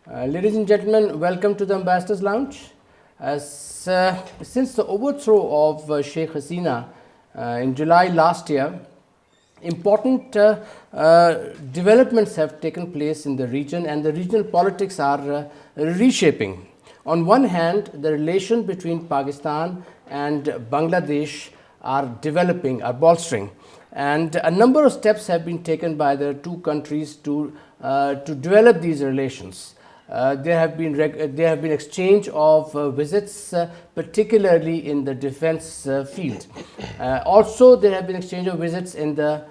Ladies and gentlemen, welcome to the Ambassadors Lounge. Since the overthrow of Sheikh Hasina in July last year, important developments have taken place in the region, and the regional politics are reshaping. On one hand, the relation between Pakistan and Bangladesh are developing, are bolstering, and a number of steps have been taken by the two countries to develop these relations. There have been exchange of visits, particularly in the defense field. Also, there have been exchange of visits in the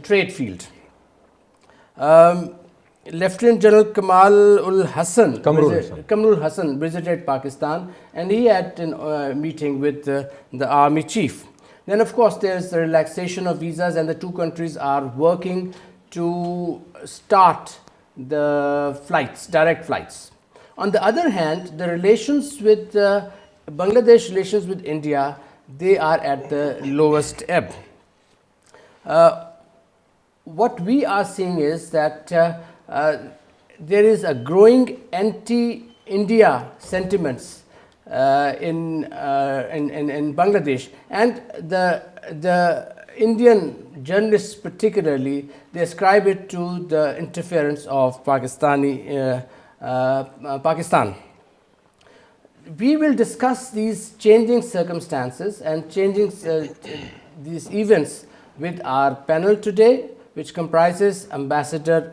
trade field. Lieutenant General Kamalul Hassan visited Pakistan, and he had a meeting with the army chief. Then, of course, there's the relaxation of visas, and the two countries are working to start the flights, direct flights. On the other hand, the relations with Bangladesh relations with India, they are at the lowest ebb. What we are seeing is that there is a growing anti-India sentiments in Bangladesh, and the Indian journalists particularly, they ascribe it to the interference of Pakistan. We will discuss these changing circumstances and changing these events with our panel today, which comprises Ambassador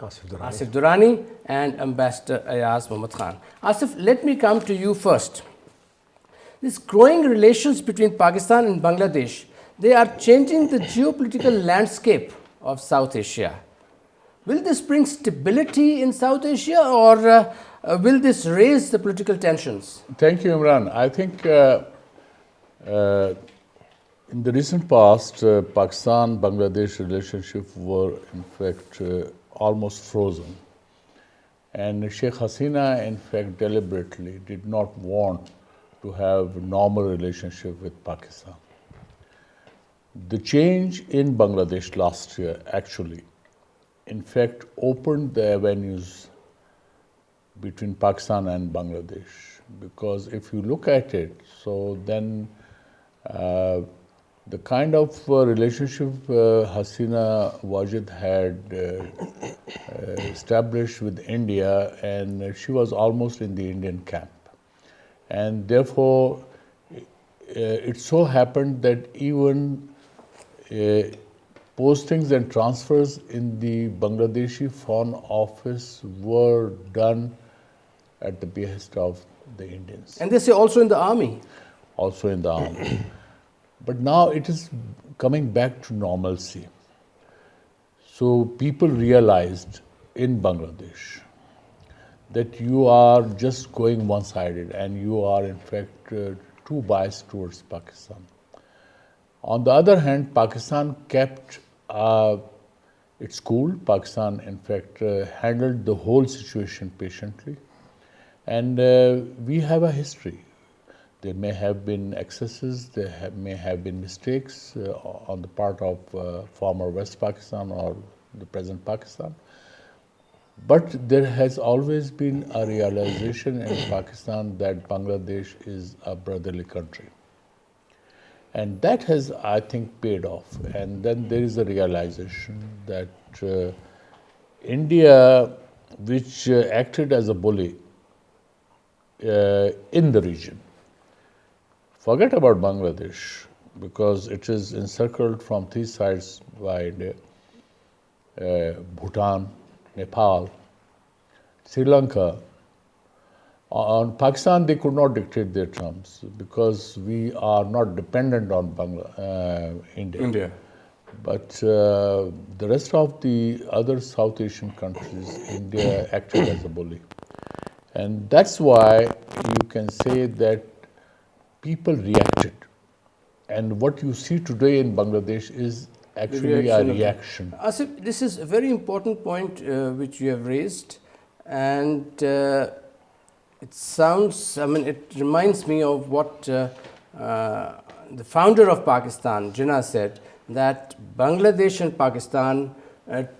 Asif Durrani and Ambassador Ayaz Muhammad Khan. Asif, let me come to you first. These growing relations between Pakistan and Bangladesh, they are changing the geopolitical landscape of South Asia. Will this bring stability in South Asia, or will this raise the political tensions? Thank you, Imran. I think in the recent past, Pakistan-Bangladesh relationship were in fact almost frozen. And Sheikh Hasina, in fact, deliberately did not want to have a normal relationship with Pakistan. The change in Bangladesh last year actually, in fact, opened the avenues between Pakistan and Bangladesh. Because if you look at it, so then the kind of relationship Hasina Wajid had established with India, and she was almost in the Indian camp. And therefore, it so happened that even postings and transfers in the Bangladeshi Foreign Office were done at the behest of the Indians. And they say also in the army. Also in the army. But now it is coming back to normalcy. So people realized in Bangladesh that you are just going one-sided, and you are in fact too biased towards Pakistan. On the other hand, Pakistan kept its cool. Pakistan in fact handled the whole situation patiently, and we have a history. There may have been excesses, may have been mistakes on the part of former West Pakistan or the present Pakistan. But there has always been a realization in Pakistan that Bangladesh is a brotherly country. And that has, I think, paid off. And then there is a realization that India, which acted as a bully in the region, forget about Bangladesh, because it is encircled from three sides by India, Bhutan, Nepal, Sri Lanka. On Pakistan, they could not dictate their terms because we are not dependent on India. But the rest of the other South Asian countries, India acted as a bully. And that's why you can say that people reacted. And what you see today in Bangladesh is actually a reaction. Asif, this is a very important point which you have raised, and it sounds, it reminds me of what the founder of Pakistan, Jinnah, said, that Bangladesh and Pakistan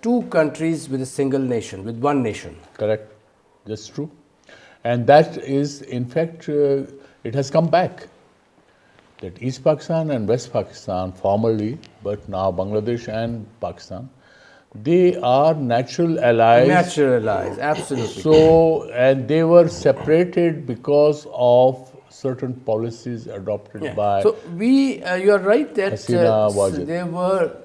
two countries with a single nation, with one nation. Correct. That's true. And that is, in fact, it has come back. That East Pakistan and West Pakistan, formerly, but now Bangladesh and Pakistan, they are natural allies. Natural allies, absolutely. So, and they were separated because of certain policies adopted by. So you are right that Hasina Wajid. there were,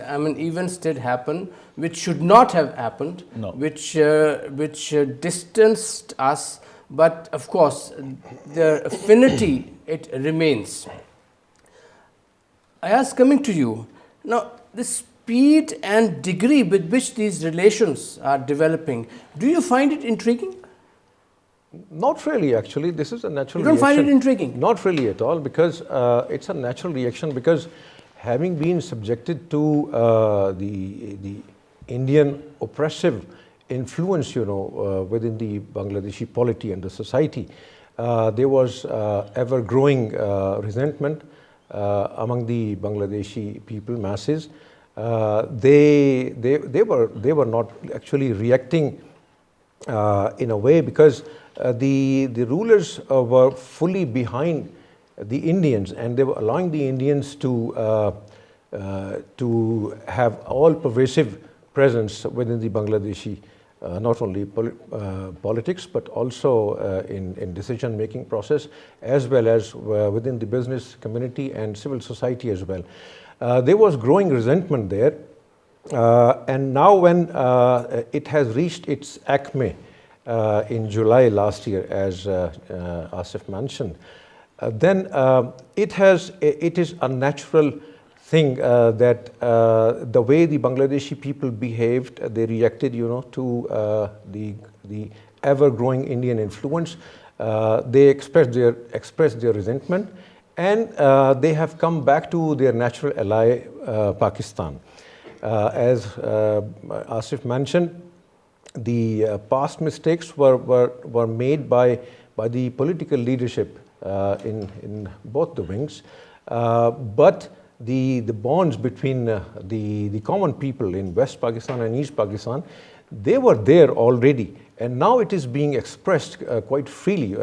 I mean, events did happen which should not have happened, No. which distanced us, but of course, the affinity, it remains. Ayaz, coming to you, now the speed and degree with which these relations are developing, do you find it intriguing? Not really, actually. This is a natural You don't reaction. find it intriguing? Not really at all, because it's a natural reaction. Because having been subjected to the Indian oppressive influence, within the Bangladeshi polity and the society, there was ever-growing resentment among the Bangladeshi people masses. They were not actually reacting in a way, because the rulers were fully behind the Indians, and they were allowing the Indians to have all pervasive presence within the Bangladeshi, not only politics, but also in decision making process, as well as within the business community and civil society as well. There was growing resentment there, and now when it has reached its acme in July last year, as Asif mentioned, then it is a natural thing that the way the Bangladeshi people behaved, they reacted, to the ever-growing Indian influence. They expressed their resentment, and they have come back to their natural ally, Pakistan. As Asif mentioned, the past mistakes were made by the political leadership in both the wings, but the bonds between the common people in West Pakistan and East Pakistan, they were there already, and now it is being expressed quite freely,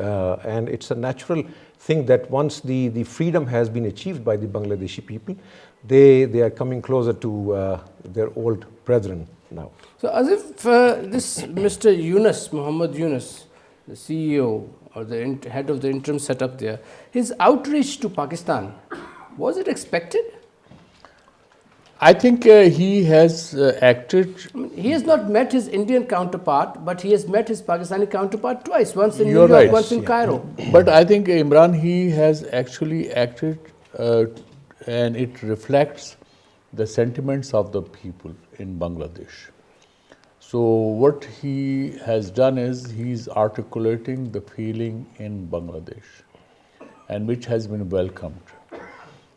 and it's a natural thing that once the freedom has been achieved by the Bangladeshi people, they are coming closer to their old brethren now. So, as if this Mr. Muhammad Yunus, the CEO or the head of the interim setup there, his outreach to Pakistan, was it expected? I think he has acted. I mean, he has not met his Indian counterpart, but he has met his Pakistani counterpart twice, once in New You're York, right. once in Cairo. But I think Imran, he has actually acted, and it reflects the sentiments of the people in Bangladesh. So what he has done is he's articulating the feeling in Bangladesh, and which has been welcomed.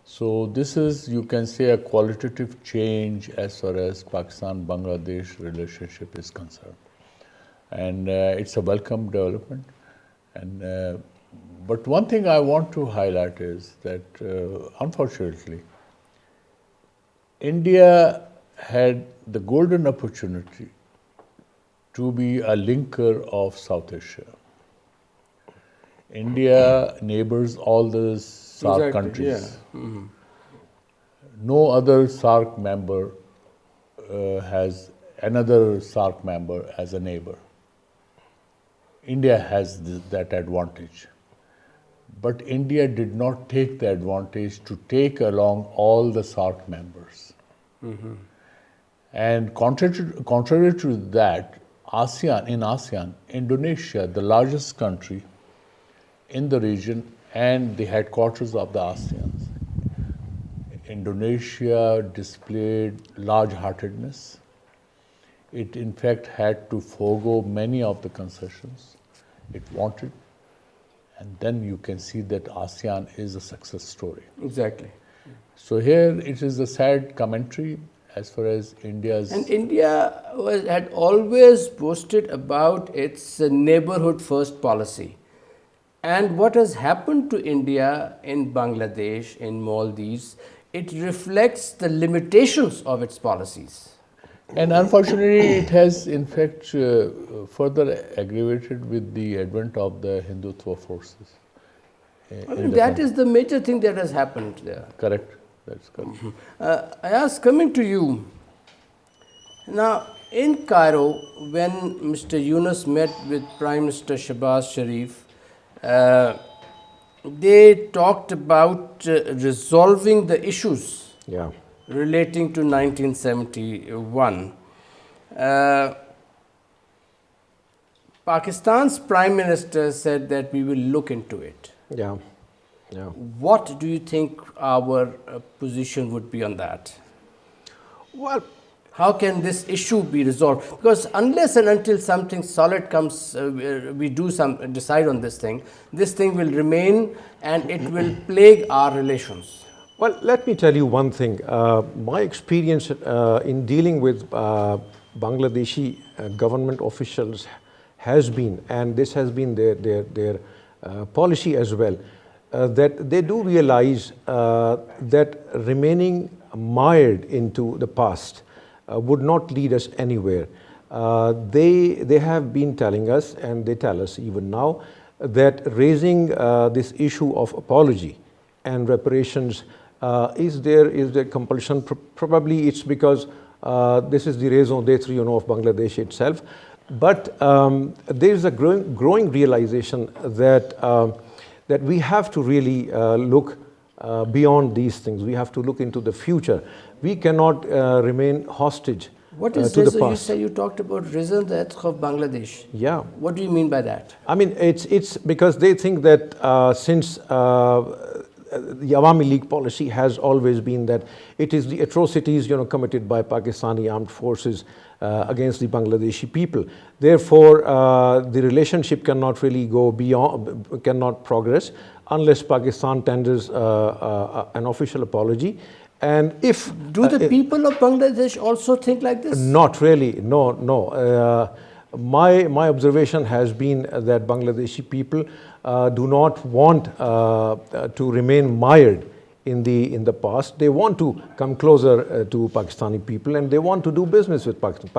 So this is, you can say, a qualitative change as far as Pakistan-Bangladesh relationship is concerned. And it's a welcome development. And but one thing I want to highlight is that, unfortunately, India had the golden opportunity to be a linker of South Asia. India neighbors all the SAARC countries. Yeah. No other SAARC member has another SAARC member as a neighbor. India has that advantage. But India did not take the advantage to take along all the SAARC members. And contrary to that, in ASEAN, Indonesia, the largest country in the region and the headquarters of the ASEAN, Indonesia displayed large-heartedness. It in fact had to forego many of the concessions it wanted. And then you can see that ASEAN is a success story. Exactly. So here it is a sad commentary as far as India's... And India had always boasted about its neighborhood first policy. And what has happened to India in Bangladesh, in Maldives, it reflects the limitations of its policies. And unfortunately, it has in fact further aggravated with the advent of the Hindutva forces. I mean, that is the major thing that has happened there. Correct. That's correct. Ayaz, coming to you. Now, in Cairo, when Mr. Yunus met with Prime Minister Shahbaz Sharif, they talked about resolving the issues Yeah. relating to 1971. Pakistan's Prime Minister said that we will look into it. Yeah. Yeah. What do you think our position would be on that? Well, How can this issue be resolved? Because unless and until something solid comes, we decide on this thing will remain and it will plague our relations. Well, let me tell you one thing. My experience in dealing with Bangladeshi government officials has been, and this has been their policy as well, that they do realize that remaining mired into the past would not lead us anywhere. They have been telling us, and they tell us even now, that raising this issue of apology and reparations is there compulsion. Probably it's because this is the raison d'etre, of Bangladesh itself. But there is a growing realization that that we have to really look beyond these things. We have to look into the future. We cannot remain hostage What is to the raison? You past. say you talked about raison d'etre of Bangladesh. Yeah. What do you mean by that? I mean, it's because they think that since the Awami League policy has always been that it is the atrocities, committed by Pakistani armed forces against the Bangladeshi people. Therefore, the relationship cannot really go beyond, cannot progress unless Pakistan tenders an official apology. And if Do the people of Bangladesh also think like this? not really, no. My observation has been that Bangladeshi people do not want to remain mired in the past. They want to come closer to Pakistani people, and they want to do business with Pakistan.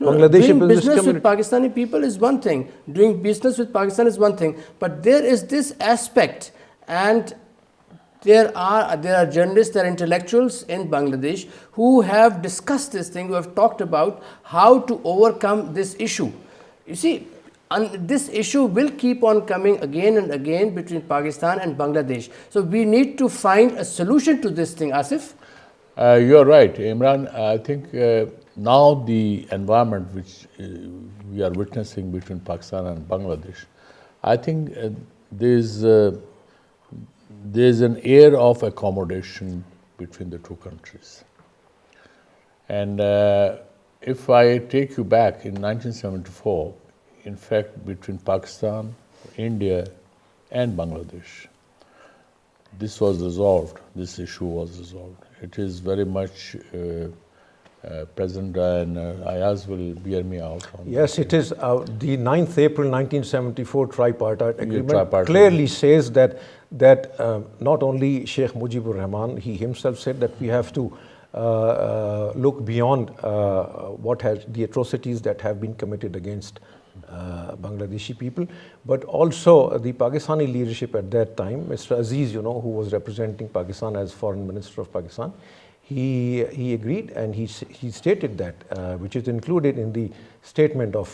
Bangladeshi Doing business business community. with Pakistani people is one thing. Doing business with Pakistan is one thing. But there is this aspect, and there are journalists, there are intellectuals in Bangladesh who have discussed this thing, who have talked about how to overcome this issue. You see, this issue will keep on coming again and again between Pakistan and Bangladesh. So we need to find a solution to this thing, Asif. You're right, Imran. I think now the environment which we are witnessing between Pakistan and Bangladesh, I think there's an air of accommodation between the two countries. And if I take you back in 1974, in fact, between Pakistan, India, and Bangladesh, this was resolved, this issue was resolved. It is very much present, and Ayaz will bear me out on Yes, it is. The 9th April 1974 tripartite agreement tripartite. clearly says that not only Sheikh Mujibur Rahman, he himself said that we have to look beyond the atrocities that have been committed against Bangladeshi people, but also the Pakistani leadership at that time, Mr. Aziz, who was representing Pakistan as Foreign Minister of Pakistan, he agreed, and he stated that, which is included in the statement of.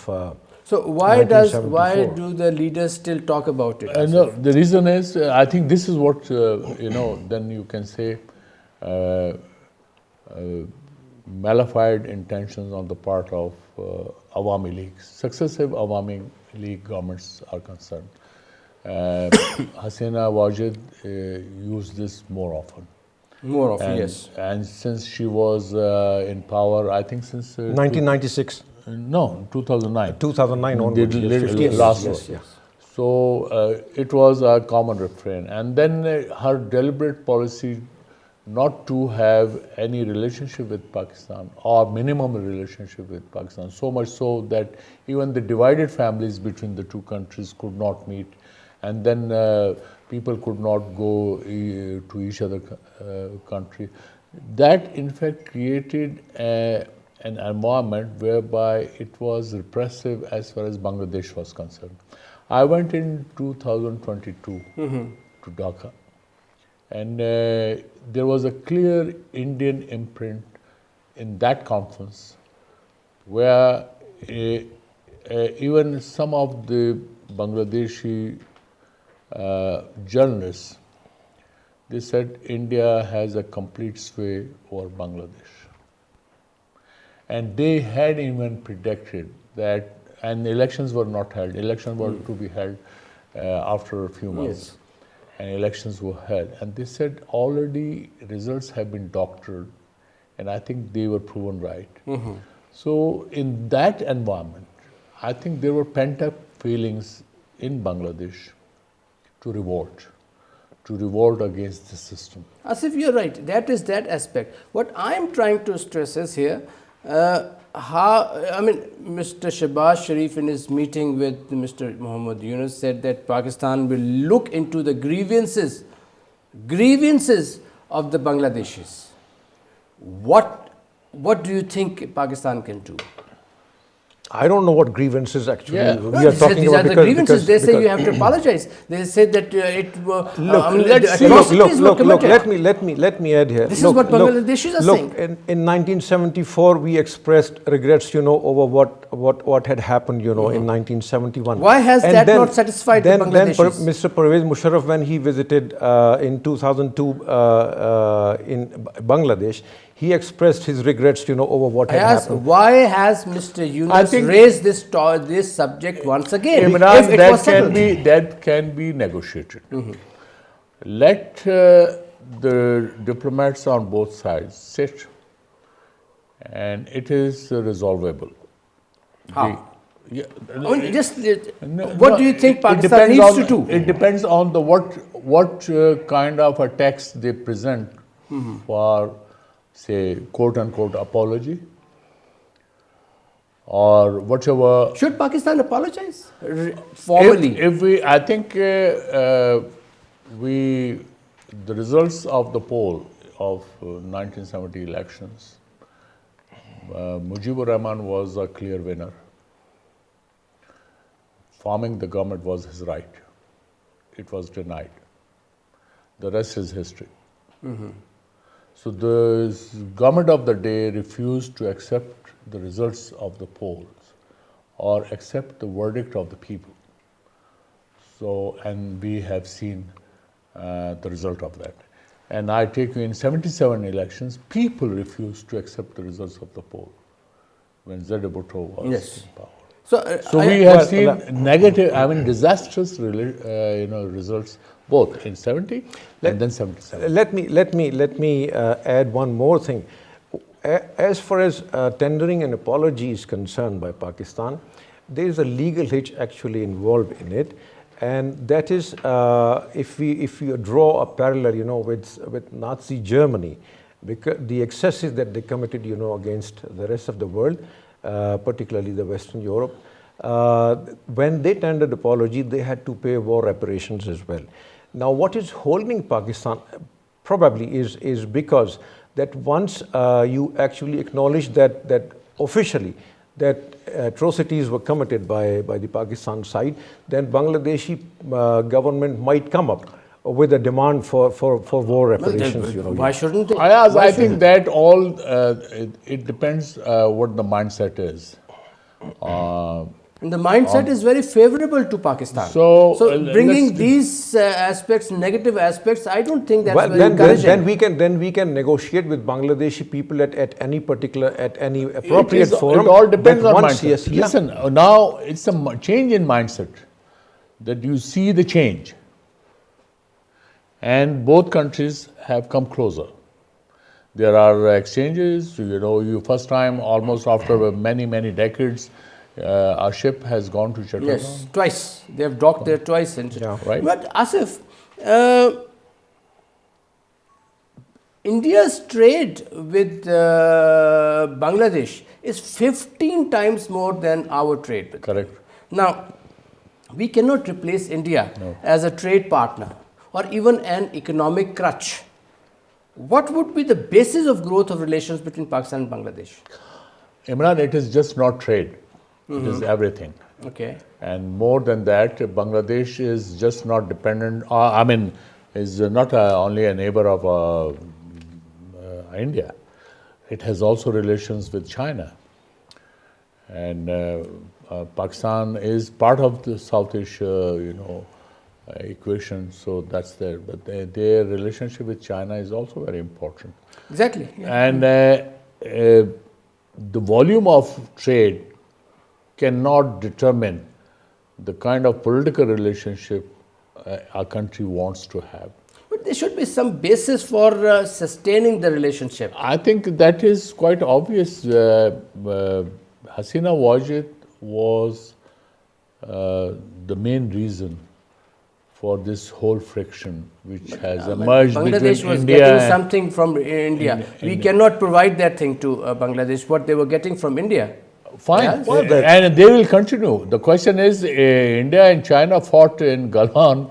So why 1974. do the leaders still talk about it? No, the reason is, I think this is what, then you can say malified intentions on the part of Awami League. Successive Awami League governments are concerned. Hasina Wajid used this more often. More often, And, yes. and since she was in power, I think since 1996. No, 2009. 2009 onwards. The yes, 50 years. last Yes, one. yes. So it was a common refrain. And then her deliberate policy not to have any relationship with Pakistan or minimum relationship with Pakistan, so much so that even the divided families between the two countries could not meet, and then people could not go to each other country. That in fact created an environment whereby it was repressive as far as Bangladesh was concerned. I went in 2022 to Dhaka, and there was a clear Indian imprint in that conference where even some of the Bangladeshi journalists, they said India has a complete sway over Bangladesh. And they had even predicted that, and elections were not held, elections were to be held after a few months. Yes. And elections were held. And they said already results have been doctored, and I think they were proven right. So in that environment, I think there were pent-up feelings in Bangladesh to revolt against the system. Asif, you're right. That is that aspect. What I'm trying to stress is here, Mr. Shehbaz Sharif in his meeting with Mr. Muhammad Yunus said that Pakistan will look into the grievances of the Bangladeshis. What do you think Pakistan can do? I don't know what grievances actually Yeah. we No, are talking these about. are the grievances. They say you have to apologize. They said that let's see. atrocities were Look, committed. let me add here. This is what Bangladeshis are saying. In 1974, we expressed regrets, over what had happened, in 1971. Why has that not satisfied the Bangladeshis? Then Mr. Pervez Musharraf, when he visited in 2002 in Bangladesh, he expressed his regrets, over what had happened. Why has Mr. Yunus raised this subject once again? Imran, if it was settled? that can be negotiated. Let the diplomats on both sides sit, and it is resolvable. How? Yeah, What do you think Pakistan needs to do? It depends on what kind of a text they present for, say, quote-unquote apology, or whatever. Should Pakistan apologize formally? I think the results of the poll of 1970 elections, Mujibur Rahman was a clear winner. Forming the government was his right. It was denied. The rest is history. So the government of the day refused to accept the results of the polls or accept the verdict of the people. So, and we have seen the result of that. And I take you in 77 elections, people refused to accept the results of the poll when Zeddy Bhutto was in power. So we have seen negative, disastrous, results both in 70 and then 77. Let me add one more thing. As far as tendering an apology is concerned by Pakistan, there is a legal hitch actually involved in it, and that is if you draw a parallel, with Nazi Germany, because the excesses that they committed, against the rest of the world, particularly the Western Europe, when they tendered apology, they had to pay war reparations as well. Now, what is holding Pakistan probably is because that once you actually acknowledge that officially that atrocities were committed by the Pakistan side, then Bangladeshi government might come up with a demand for war reparations. Why shouldn't they? I think that all it depends what the mindset is. And the mindset is very favorable to Pakistan. So, bringing these aspects, negative aspects, I don't think that's very then encouraging. then we can negotiate with Bangladeshi people at any appropriate forum. It all depends on mindset. Yes, Listen, now it's a change in mindset that you see the change, and both countries have come closer. There are exchanges. You first time almost after many decades. Our ship has gone to Chattanooga. Yes, twice. They have docked there twice. Right. But Asif, India's trade with Bangladesh is 15 times more than our trade with them. Correct. Now, we cannot replace India as a trade partner or even an economic crutch. What would be the basis of growth of relations between Pakistan and Bangladesh? Imran, it is just not trade. It is everything. Okay. And more than that, Bangladesh is just not dependent, is not only a neighbor of India. It has also relations with China. And Pakistan is part of the South Asia, equation, so that's there. But their relationship with China is also very important. Exactly. Yeah. And the volume of trade cannot determine the kind of political relationship a country wants to have. But there should be some basis for sustaining the relationship. I think that is quite obvious. Hasina Wajid was the main reason for this whole friction which has emerged Bangladesh between was India getting and something from India. We cannot provide that thing to Bangladesh, what they were getting from India. Fine, Yes. Well, and they will continue. The question is, India and China fought in Galwan,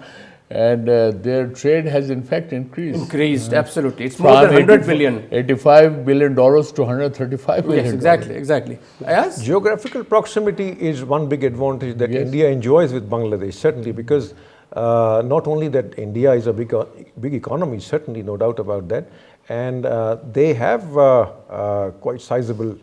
and their trade has in fact increased. Increased, absolutely. It's more than 100 billion. $85 billion to $135 billion. Yes, exactly. Yes? Geographical proximity is one big advantage that Yes. India enjoys with Bangladesh, certainly, because not only that India is a big economy, certainly, no doubt about that, and they have quite sizable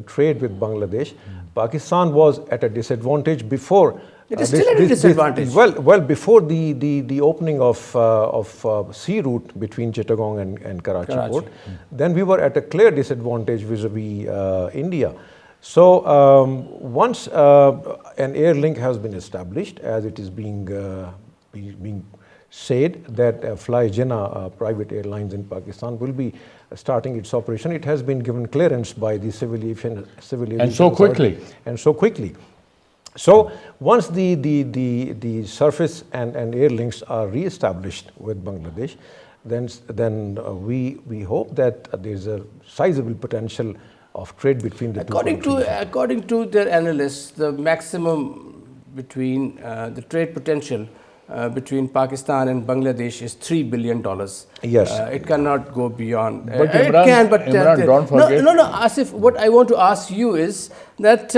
trade with Bangladesh. Pakistan was at a disadvantage before. It is still at a disadvantage. Well, before the opening of sea route between Chittagong and Karachi port, then we were at a clear disadvantage vis-a-vis India. So once an air link has been established, as it is being said that Fly Jinnah private airlines in Pakistan will be starting its operation, it has been given clearance by the civil aviation And so authority. quickly. And so quickly. So once the surface and air links are re-established with Bangladesh, then we hope that there is a sizable potential of trade between the two countries. According to their analysts, the maximum between the trade potential between Pakistan and Bangladesh is $3 billion. Yes. It cannot go beyond. But It Imran- can, but Imran, don't forget- No, Asif. What I want to ask you is that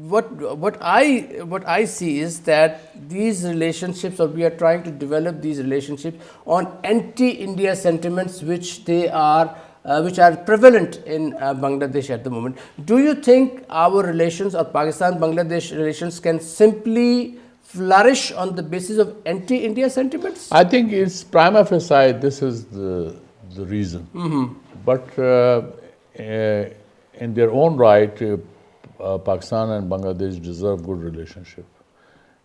what I see is that these relationships, or we are trying to develop these relationships on anti-India sentiments, which are prevalent in Bangladesh at the moment. Do you think our relations, or Pakistan-Bangladesh relations, can simply flourish on the basis of anti-India sentiments? I think it's prima facie, this is the reason. But in their own right, Pakistan and Bangladesh deserve good relationship,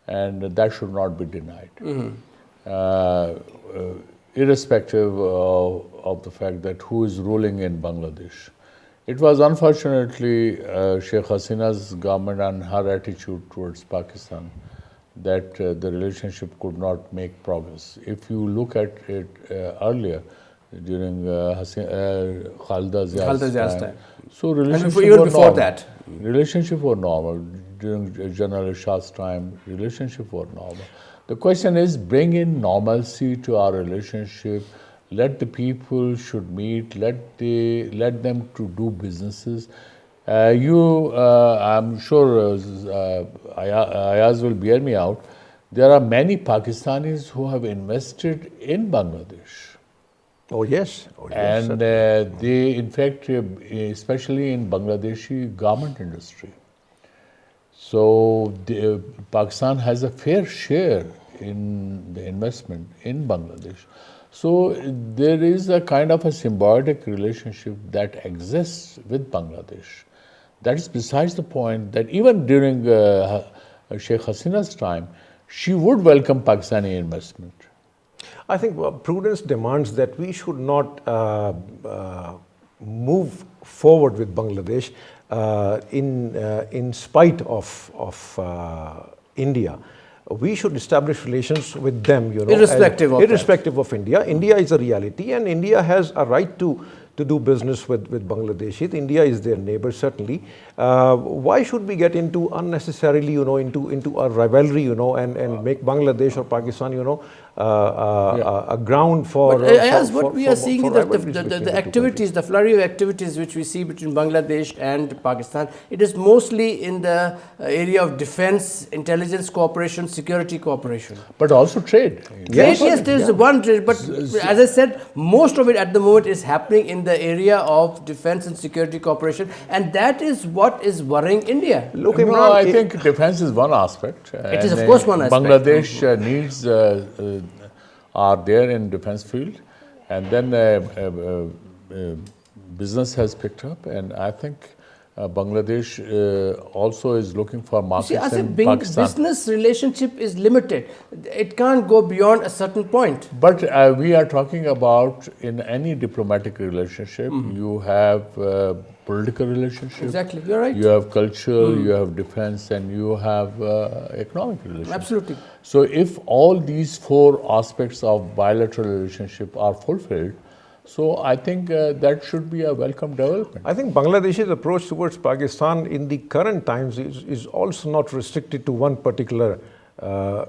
and that should not be denied. Irrespective of the fact that who is ruling in Bangladesh. It was unfortunately Sheikh Hasina's government and her attitude towards Pakistan that the relationship could not make progress. If you look at it earlier, during Khalida Zia's time. So relationship even were before normal. that. Relationship were normal. During General Shah's time, relationship were normal. The question is, bring in normalcy to our relationship. Let the people should meet. Let them to do businesses. I'm sure Ayaz will bear me out. There are many Pakistanis who have invested in Bangladesh. Oh yes. And they, in fact, especially in Bangladeshi garment industry. So Pakistan has a fair share in the investment in Bangladesh. So there is a kind of a symbiotic relationship that exists with Bangladesh. That is besides the point that even during Sheikh Hasina's time, she would welcome Pakistani investment. I think prudence demands that we should not move forward with Bangladesh in spite of India. We should establish relations with them, Irrespective of India. India is a reality, and India has a right to do business with Bangladesh. India is their neighbor, certainly. Why should we get into unnecessarily, into a rivalry, and make Bangladesh or Pakistan, a ground for. But as what we are seeing is rivalries between the two activities, the flurry of activities which we see between Bangladesh and Pakistan, it is mostly in the area of defense, intelligence cooperation, security cooperation. But also trade. Trade, yes, there is one trade, but as I said, most of it at the moment is happening in the area of defense and security cooperation, and that is what is worrying India. Look, No, Imran, I think defense is one aspect. It is, of course, one aspect. Bangladesh needs are there in defense field, and then business has picked up, and I think Bangladesh also is looking for markets See, as a in Pakistan. business relationship is limited. It can't go beyond a certain point. But we are talking about in any diplomatic relationship, you have political relationship. Exactly, you're right. You have cultural, you have defense, and you have economic relationship. Absolutely. So if all these four aspects of bilateral relationship are fulfilled, so I think that should be a welcome development. I think Bangladesh's approach towards Pakistan in the current times is also not restricted to one particular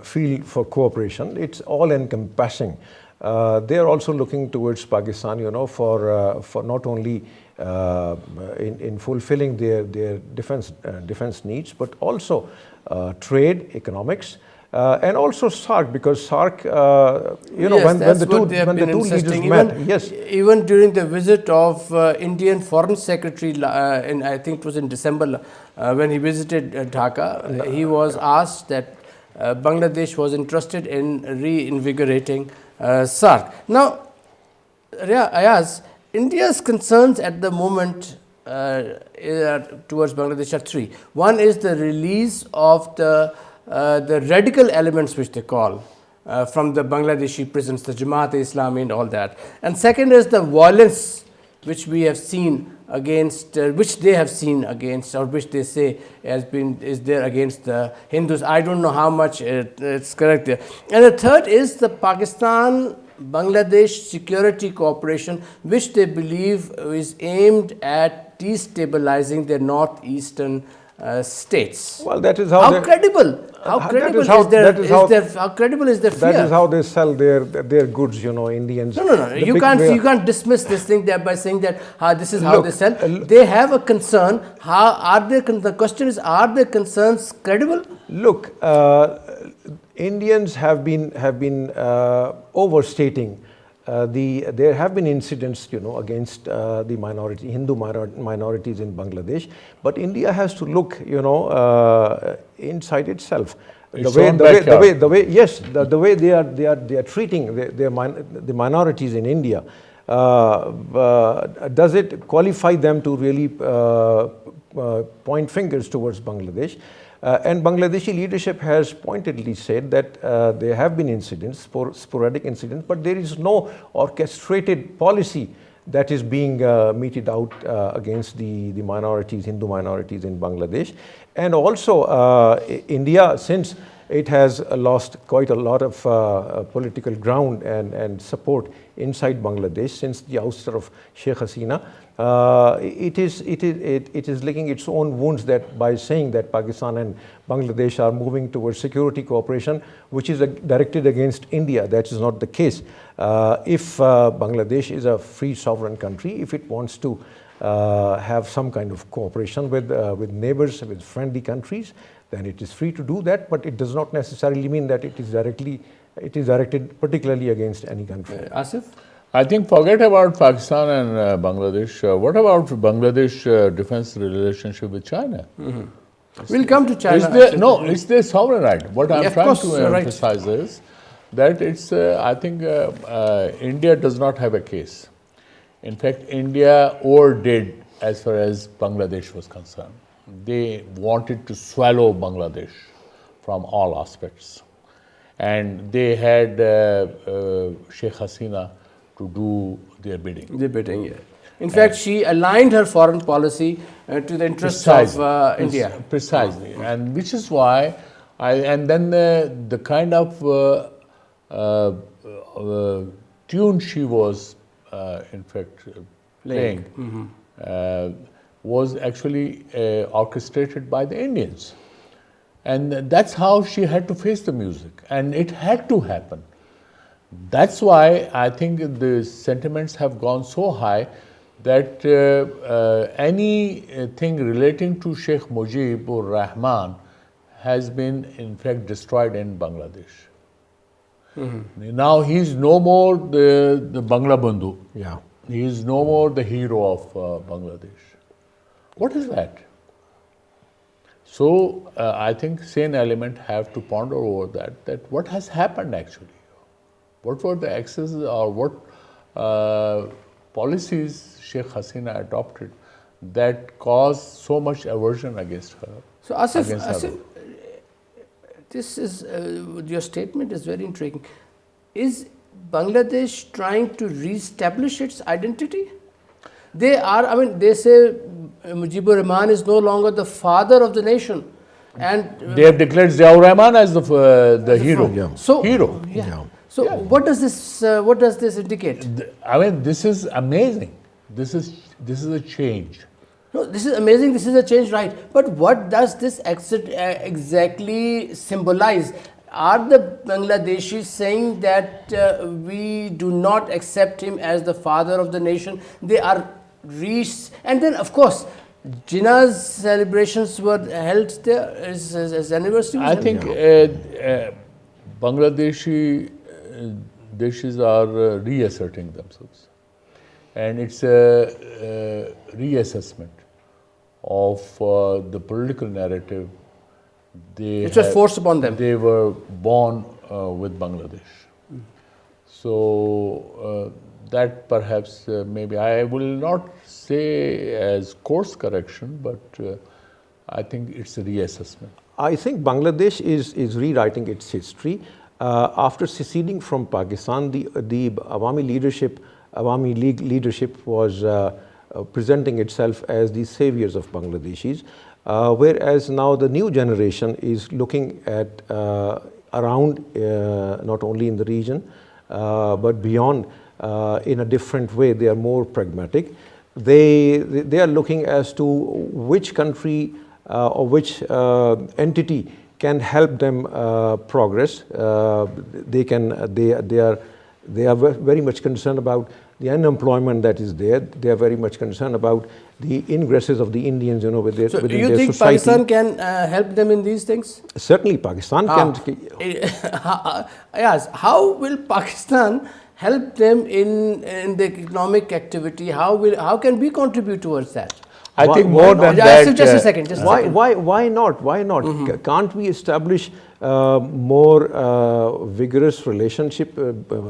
field for cooperation. It's all encompassing. They are also looking towards Pakistan, for not only in fulfilling their defense needs, but also trade, economics. And also SAARC, because SAARC, Yes, when that's the what two they have when the been two leaders insisting. met, yes, Even during the visit of Indian Foreign Secretary, in I think it was in December, when he visited Dhaka, he was asked that Bangladesh was interested in reinvigorating SAARC. Now, Ayaz, India's concerns at the moment towards Bangladesh are three. One is the release of the radical elements, which they call, from the Bangladeshi prisons, the Jamaat-e-Islami and all that. And second is the violence which we have seen against, which they have seen against, or which they say is there against the Hindus. I don't know how much it's correct there. And the third is the Pakistan-Bangladesh security cooperation, which they believe is aimed at destabilizing their northeastern states. well, that is How credible? How credible is their fear? That is how they sell their goods, Indians. No. The You big can't dismiss this thing there by saying that this is how they sell. They have a concern. The question is, are their concerns credible? Look, Indians have been overstating. There have been incidents, against the Hindu minorities in Bangladesh, but India has to look, inside itself. The way they are treating the minorities in India. Does it qualify them to really point fingers towards Bangladesh? And Bangladeshi leadership has pointedly said that there have been incidents, sporadic incidents, but there is no orchestrated policy that is being meted out against the minorities, Hindu minorities in Bangladesh. And also India, since it has lost quite a lot of political ground and support inside Bangladesh since the ouster of Sheikh Hasina, it is licking its own wounds that by saying that Pakistan and Bangladesh are moving towards security cooperation, which is directed against India. That is not the case. If Bangladesh is a free sovereign country, if it wants to have some kind of cooperation with neighbors, with friendly countries, then it is free to do that. But it does not necessarily mean that it is directed particularly against any country. Asif? I think forget about Pakistan and Bangladesh. What about Bangladesh defense relationship with China? We'll come to China. It's their sovereign right. What I'm Of trying course, to emphasize is that it's, I think India does not have a case. In fact, India overdid as far as Bangladesh was concerned. They wanted to swallow Bangladesh from all aspects. And they had Sheikh Hasina to do their bidding. Yeah. In fact, she aligned her foreign policy to the interests of India. Precisely. And which is why, the kind of tune she was, in fact, playing was actually orchestrated by the Indians. And that's how she had to face the music. And it had to happen. That's why I think the sentiments have gone so high that anything relating to Sheikh Mujibur Rahman has been in fact destroyed in Bangladesh. Now he is no more the Bangla Bandhu. Yeah. He is no more the hero of Bangladesh. What is that? So I think sane element have to ponder over that what has happened actually. What were the excesses or what policies Sheikh Hasina adopted that caused so much aversion against her? So Asif, against her? Asif this is, your statement is very intriguing. Is Bangladesh trying to re-establish its identity? They are, I mean, they say Mujibur Rahman is no longer the father of the nation. And They have declared Ziaur Rahman as the hero. Yeah. so, Hero. Yeah. Yeah. So what does this indicate? I mean, this is amazing. This is a change. No, this is amazing. This is a change, right? But what does this exactly symbolize? Are the Bangladeshis saying that we do not accept him as the father of the nation? They are and then of course, Jinnah's celebrations were held there as anniversary. I think Bangladeshi Deshis are reasserting themselves, and it's a reassessment of the political narrative Which was forced upon them. They were born with Bangladesh. So that perhaps maybe I will not say as course correction, but I think it's a reassessment. I think Bangladesh is rewriting its history. After seceding from Pakistan, the Awami League leadership was presenting itself as the saviors of Bangladeshis, whereas now the new generation is looking at around, not only in the region, but beyond in a different way. They are more pragmatic. They are looking as to which country or which entity can help them progress. They are very much concerned about the unemployment that is there. They are very much concerned about the ingresses of the Indians, within their society. So, do you think Pakistan can help them in these things? Certainly, Pakistan can. Yes. How will Pakistan help them in the economic activity? How can we contribute towards that? I think Why more not? than Yeah, that. just a second. Just a second. Why not? Why not? Can't we establish more vigorous relationship?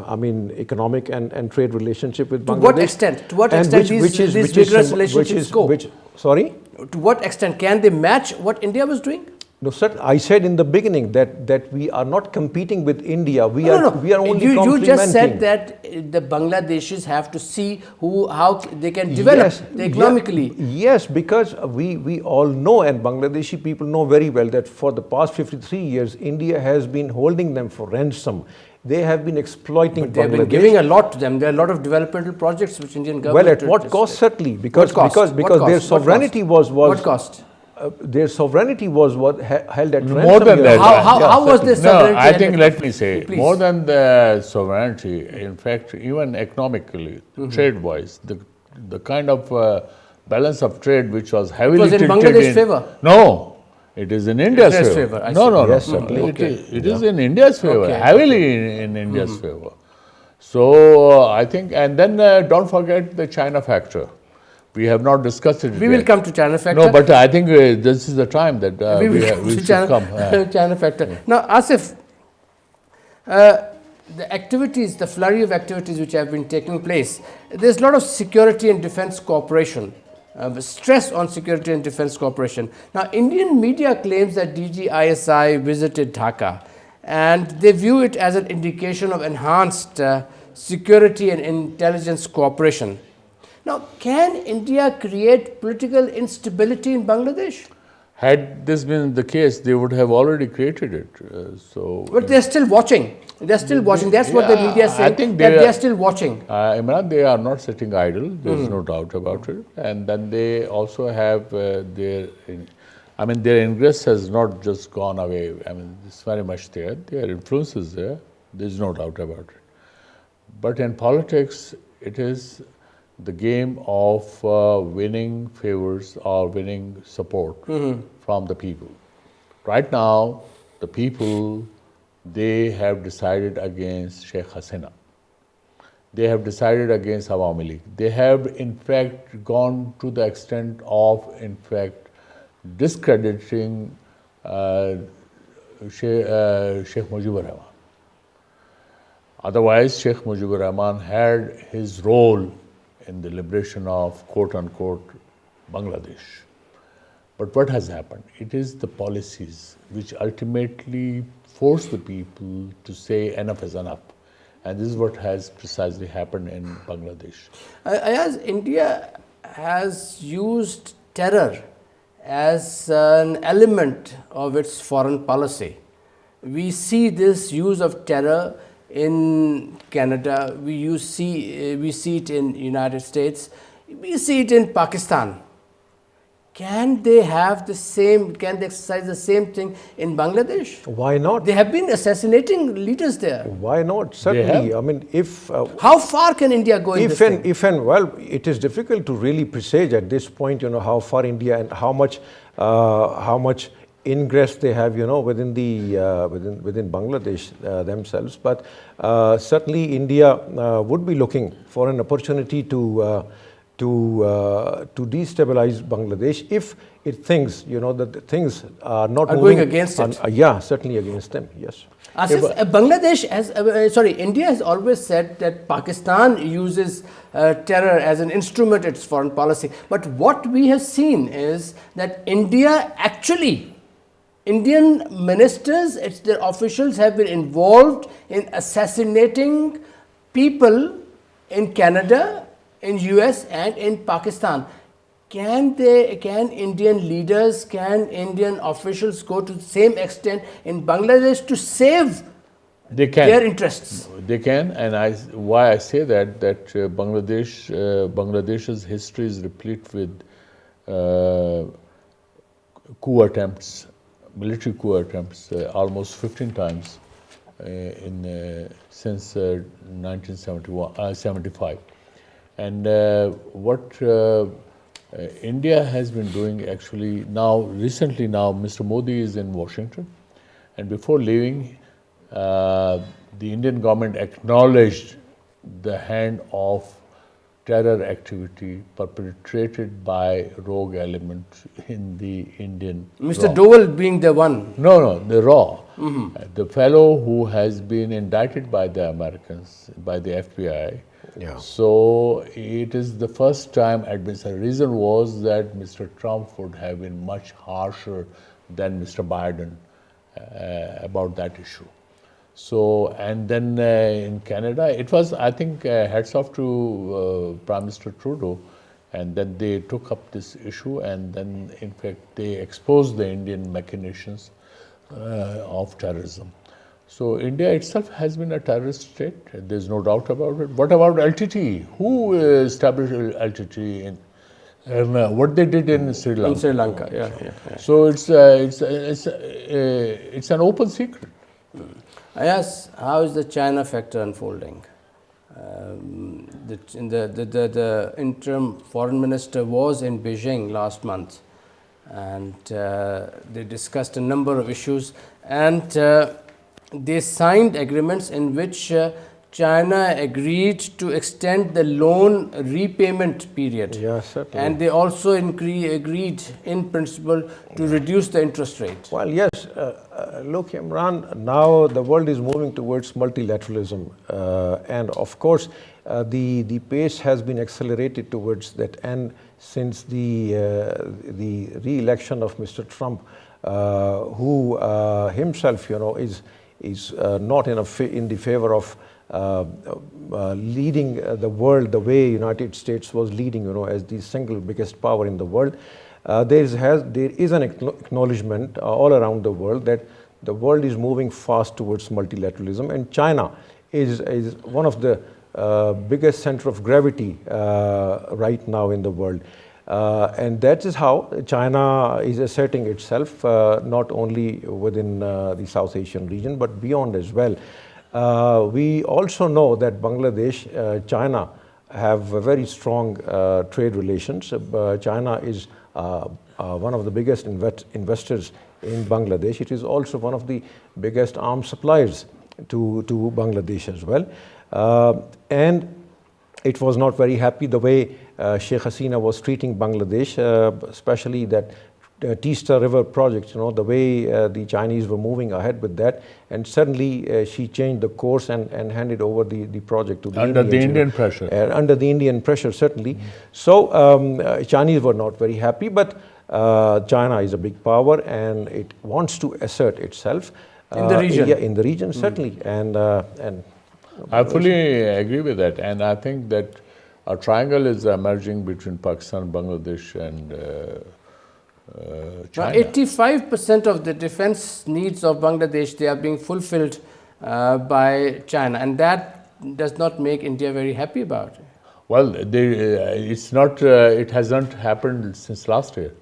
I mean, economic and trade relationship with Bangladesh. To what extent? To what And extent which these is vigorous relationships go? Sorry? To what extent can they match what India was doing? No, sir. I said in the beginning that we are not competing with India. We are only You complementing. just said that the Bangladeshis have to see how they can develop economically. Yes, because we all know, and Bangladeshi people know very well, that for the past 53 years, India has been holding them for ransom. They have been exploiting But they have been Bangladesh. giving a lot to them. There are a lot of developmental projects which Indian government. Well, at what cost? Certainly, because their sovereignty was what cost? Their sovereignty was what held at ransom. More than that. How was this sovereignty? No, I think, let me say, Please. more than the sovereignty, in fact, even economically, trade-wise, the kind of balance of trade which was heavily in tilted Bangladesh's favor? No, it is in India's favor. I No, Yes, no. certainly. It is in India's favor, Okay. heavily in India's favor. So I think, and then don't forget the China factor. We have not discussed it. We will come to China factor. No, but I think this is the time that we should come. China factor. Now, Asif, the activities, the flurry of activities which have been taking place, there's a lot of security and defense cooperation, stress on security and defense cooperation. Now, Indian media claims that DGISI visited Dhaka, and they view it as an indication of enhanced security and intelligence cooperation. Now, can India create political instability in Bangladesh? Had this been the case, they would have already created it. But they're still watching. They're still watching. That's what the media is saying, I think that they're still watching. Imran, they are not sitting idle. There's no doubt about it. And then they also have their ingress has not just gone away. I mean, it's very much there. Their influence is there. There's no doubt about it. But in politics, it is the game of winning favors or winning support from the people. Right now, the people, they have decided against Sheikh Hasina. They have decided against Awami League. They have, in fact, gone to the extent of, in fact, discrediting Sheikh Mujibur Rahman. Otherwise, Sheikh Mujibur Rahman had his role in the liberation of quote-unquote Bangladesh. But what has happened? It is the policies which ultimately force the people to say enough is enough. And this is what has precisely happened in Bangladesh. As India has used terror as an element of its foreign policy. We see this use of terror in Canada, we see it in United States, we see it in Pakistan. Can they have the same, can they exercise the same thing in Bangladesh? Why not? They have been assassinating leaders there. Why not? Certainly. I mean, if how far can India go in this thing? Well, it is difficult to really presage at this point, how far India and how much ingress they have, within the within Bangladesh themselves. But certainly, India would be looking for an opportunity to destabilize Bangladesh if it thinks, that the things are not going against it. Yeah, certainly against them. Yes. Bangladesh has, India has always said that Pakistan uses terror as an instrument in its foreign policy. But what we have seen is that India actually, Indian ministers, their officials have been involved in assassinating people in Canada, in US and in Pakistan. Can Indian leaders, can Indian officials go to the same extent in Bangladesh to save their interests? They can, and why I say that Bangladesh's history is replete with coup attempts, military coup attempts, almost 15 times since 1975. And what India has been doing actually recently, Mr. Modi is in Washington, and before leaving, the Indian government acknowledged the hand of terror activity perpetrated by rogue elements in the Indian Mr. Dowell being the one. No, the RAW. The fellow who has been indicted by the Americans, by the FBI. Yeah. So it is the first time the reason was that Mr. Trump would have been much harsher than Mr. Biden about that issue. So, and then in Canada, it was, I think, hats off to Prime Minister Trudeau, and then they took up this issue, and then, in fact, they exposed the Indian machinations of terrorism. So, India itself has been a terrorist state, there's no doubt about it. What about LTTE? Who established LTTE and what they did in Sri Lanka? In Sri Lanka, yeah. So, it's an open secret. Yes, how is the China factor unfolding? The interim foreign minister was in Beijing last month, and they discussed a number of issues, and they signed agreements in which China agreed to extend the loan repayment period. Yeah, certainly. And they also agreed in principle to reduce the interest rate. Well, yes. Look, Imran, now the world is moving towards multilateralism. And of course, the pace has been accelerated towards that. And since the re-election of Mr. Trump, who himself, is not in the favor of leading the world the way United States was leading, as the single biggest power in the world. There is an acknowledgement all around the world that the world is moving fast towards multilateralism, and China is one of the biggest center of gravity right now in the world. And that is how China is asserting itself, not only within the South Asian region, but beyond as well. We also know that Bangladesh, China have very strong trade relations. China is one of the biggest investors in Bangladesh. It is also one of the biggest arms suppliers to Bangladesh as well. And it was not very happy the way Sheikh Hasina was treating Bangladesh, especially that Teesta River project, the way the Chinese were moving ahead with that, and suddenly she changed the course and handed over the project to the Under Indians, the Indian pressure. Under the Indian pressure, certainly. So Chinese were not very happy, but China is a big power and it wants to assert itself in the region. Yeah, in the region, certainly. And I fully agree with that, and I think that a triangle is emerging between Pakistan, Bangladesh, and China. 85% of the defense needs of Bangladesh, they are being fulfilled by China, and that does not make India very happy about it. Well, it's not. It hasn't happened since last year.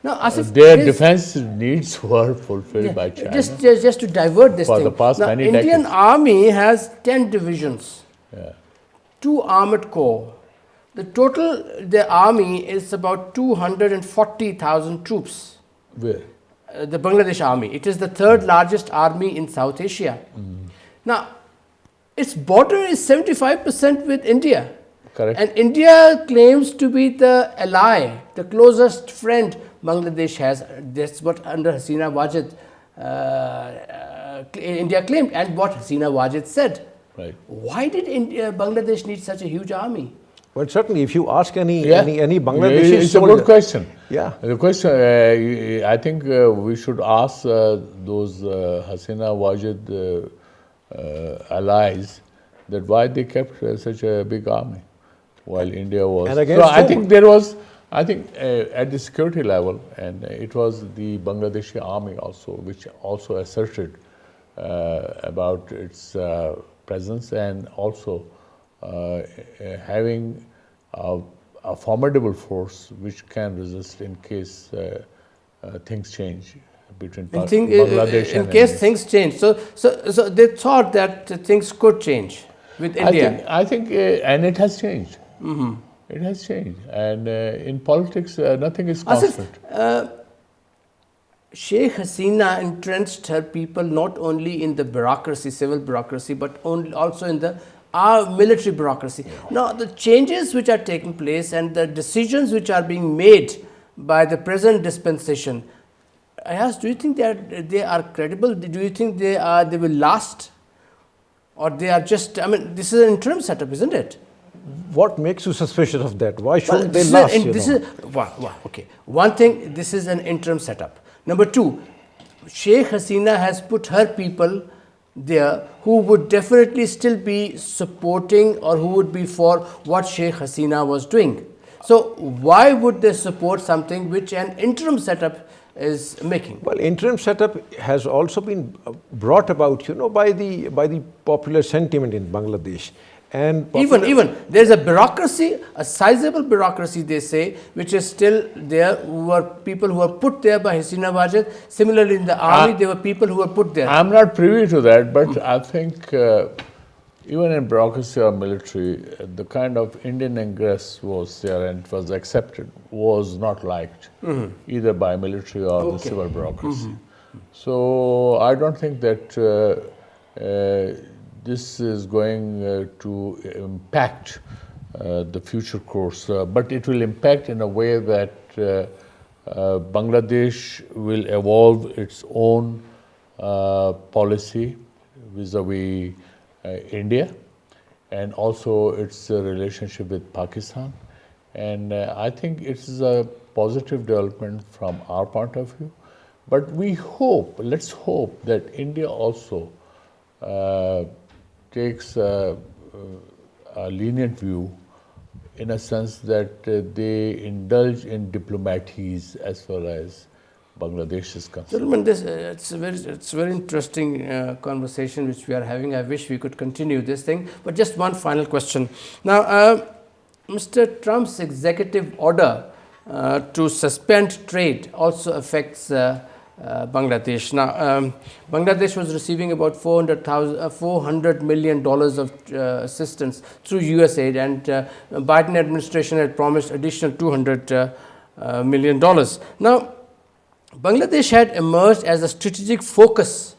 No, Asif, Their defense needs were fulfilled by China. Just to divert this For thing. the past now, many Indian decades. Army has 10 divisions, Yeah. 2 armored corps. The army is about 240,000 troops. Where? The Bangladesh army. It is the third largest army in South Asia. Now, its border is 75% with India. Correct. And India claims to be the ally, the closest friend Bangladesh has. That's what under Hasina Wajid India claimed, and what Hasina Wajid said. Right. Why did Bangladesh need such a huge army? well, certainly, if you ask any It's Bangladeshi a soldier, good question. Yeah. The question, I think we should ask those Hasina Wajid allies that why they kept such a big army while India was. And against so I whom? think there was, at the security level, and it was the Bangladeshi army also, which also asserted about its presence and also having a formidable force which can resist in case things change between Bangladesh and in case India. things change. So they thought that things could change with India. I think, and it has changed. It has changed, and in politics, nothing is constant. Asif, Sheikh Hasina entrenched her people not only in the bureaucracy, civil bureaucracy, but also in the military bureaucracy. Now, the changes which are taking place and the decisions which are being made by the present dispensation, I ask, do you think they are credible? Do you think they will last? Or they are just, this is an interim setup, isn't it? what makes you suspicious of that? Why shouldn't they this last? Okay. One thing, this is an interim setup. Number two, Sheikh Hasina has put her people there who would definitely still be supporting or who would be for what Sheikh Hasina was doing. So why would they support something which an interim setup is making? Well, interim setup has also been brought about, by the popular sentiment in Bangladesh. And Even there's a bureaucracy, a sizable bureaucracy, they say, which is still there, who are people who were put there by Hasina Wajid. Similarly, in the army, there were people who were put there. I'm not privy to that, but I think even in bureaucracy or military, the kind of Indian ingress was there and it was accepted, was not liked either by military or the civil bureaucracy. So I don't think that this is going to impact the future course, but it will impact in a way that Bangladesh will evolve its own policy vis-a-vis India and also its relationship with Pakistan. And I think it is a positive development from our point of view. But let's hope that India also takes a lenient view in a sense that they indulge in diplomaties as far as Bangladesh is concerned. Gentlemen, it's a very interesting conversation which we are having. I wish we could continue this thing. But just one final question. Now, Mr. Trump's executive order to suspend trade also affects Bangladesh. Now, Bangladesh was receiving about $400 million of assistance through USAID, and Biden administration had promised additional $200 million. Now, Bangladesh had emerged as a strategic focus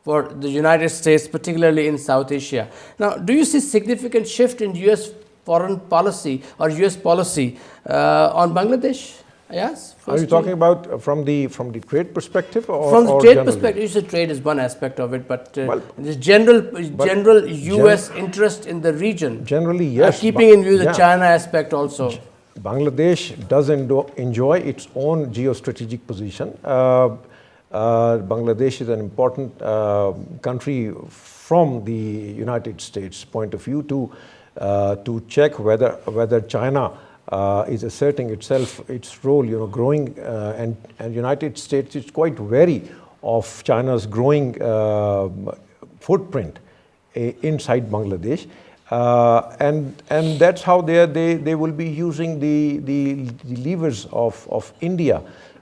for the United States, particularly in South Asia. Now, do you see significant shift in U.S. foreign policy or U.S. policy on Bangladesh? Yes. Are you talking about from the trade perspective or from the or trade generally? perspective? You said trade is one aspect of it, but Well, this general U.S. interest in the region. Generally, yes. Keeping in view the Yeah. China aspect also. Bangladesh does enjoy its own geostrategic position. Bangladesh is an important country from the United States point of view to check whether China is asserting its role, growing, and United States is quite wary of China's growing footprint inside Bangladesh. And that's how they will be using the levers of India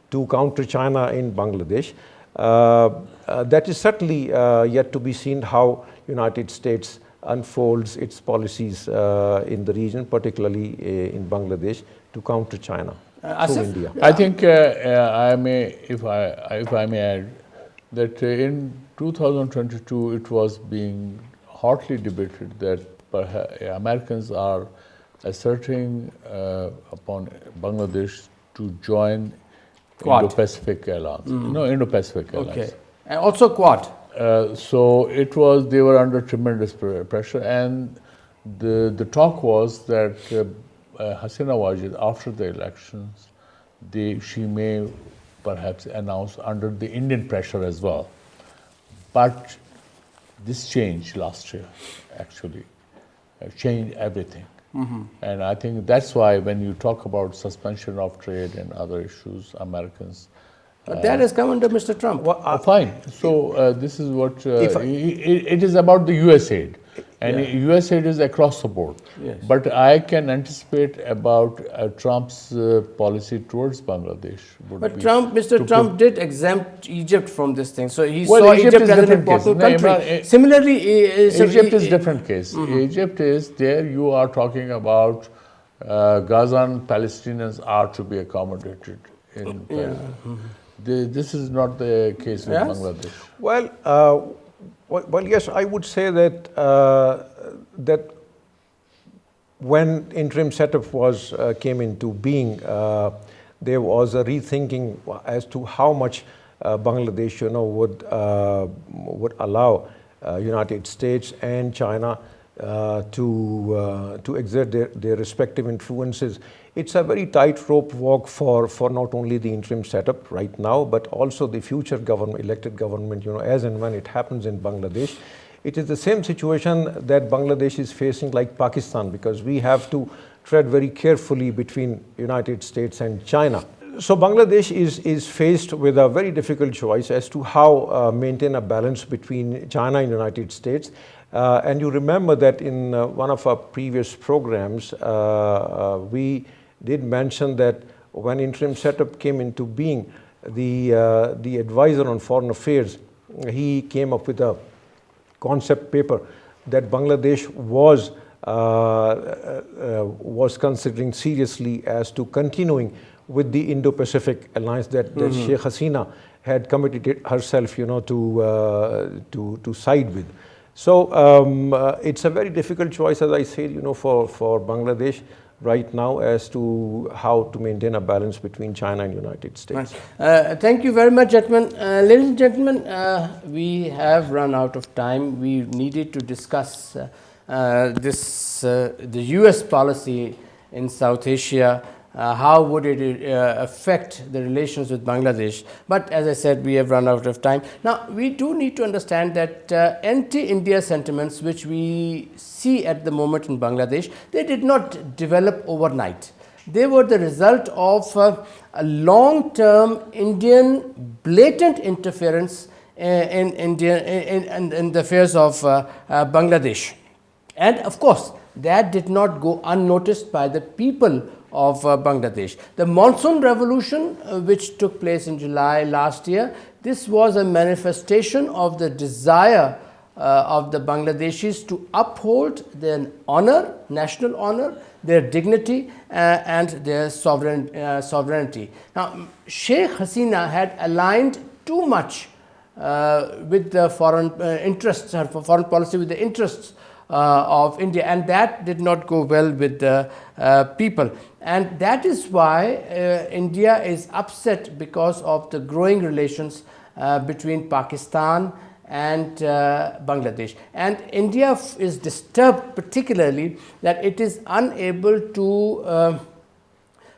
to counter China in Bangladesh. That is certainly yet to be seen how United States unfolds its policies in the region, particularly in Bangladesh, to counter China through India. I think I may, if I may add, that in 2022 it was being hotly debated that Americans are asserting upon Bangladesh to join Quad. Indo-Pacific Alliance. Indo-Pacific Alliance. Okay, and also Quad. So they were under tremendous pressure, and the talk was that Hasina Wajid, after the elections, she may perhaps announce under the Indian pressure as well. But this changed last year, actually, changed everything. And I think that's why when you talk about suspension of trade and other issues, Americans. But that has come under Mr. Trump. Fine. So this is what it is about the USAID, and USAID is across the board. Yes. But I can anticipate about Trump's policy towards Bangladesh. But Mr. Trump did exempt Egypt from this thing, so he Well, saw Egypt Egypt is as an different case. important No, country. Similarly, Egypt is different case. Egypt is there. You are talking about Gazan Palestinians are to be accommodated in. This is not the case with Bangladesh. Well, yes, I would say that that when interim setup came into being, there was a rethinking as to how much Bangladesh, would allow United States and China to exert their respective influences. It's a very tightrope walk for not only the interim setup right now, but also the future elected government, as and when it happens in Bangladesh. It is the same situation that Bangladesh is facing like Pakistan, because we have to tread very carefully between United States and China. So Bangladesh is faced with a very difficult choice as to how maintain a balance between China and United States. And you remember that in one of our previous programs, we did mention that when interim setup came into being, the advisor on foreign affairs, he came up with a concept paper that Bangladesh was considering seriously as to continuing with the Indo-Pacific alliance that Sheikh Hasina had committed herself, to side with. So it's a very difficult choice, as I said, for Bangladesh right now as to how to maintain a balance between China and United States. Thank you very much, gentlemen. Ladies and gentlemen, we have run out of time. We needed to discuss the U.S. policy in South Asia. How would it affect the relations with Bangladesh? But as I said, we have run out of time. Now, we do need to understand that anti-India sentiments, which we see at the moment in Bangladesh, they did not develop overnight. They were the result of a long-term Indian blatant interference in the affairs of Bangladesh. And of course, that did not go unnoticed by the people of Bangladesh. The monsoon revolution, which took place in July last year, this was a manifestation of the desire of the Bangladeshis to uphold their honor, national honor, their dignity and their sovereignty. Now, Sheikh Hasina had aligned too much with the foreign interests, her foreign policy with the interests of India, and that did not go well with the people. And that is why India is upset because of the growing relations between Pakistan and Bangladesh. And India is disturbed particularly that it is unable to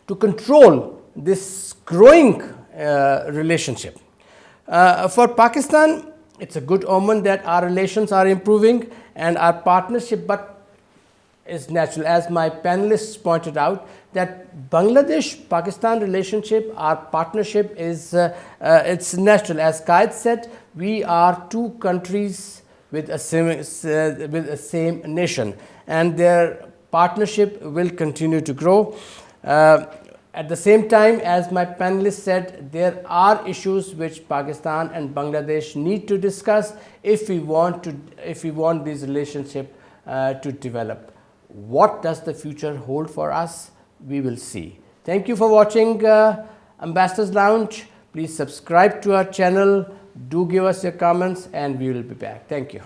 control this growing relationship. For Pakistan, it's a good omen that our relations are improving and our partnership, but is natural. As my panelists pointed out, that Bangladesh-Pakistan relationship, our partnership is it's natural. As Qaid said, we are two countries with a same nation, and their partnership will continue to grow. At the same time, as my panelists said, there are issues which Pakistan and Bangladesh need to discuss if we want this relationship to develop. What does the future hold for us? We will see. Thank you for watching Ambassadors Lounge. Please subscribe to our channel. Do give us your comments, and we will be back. Thank you.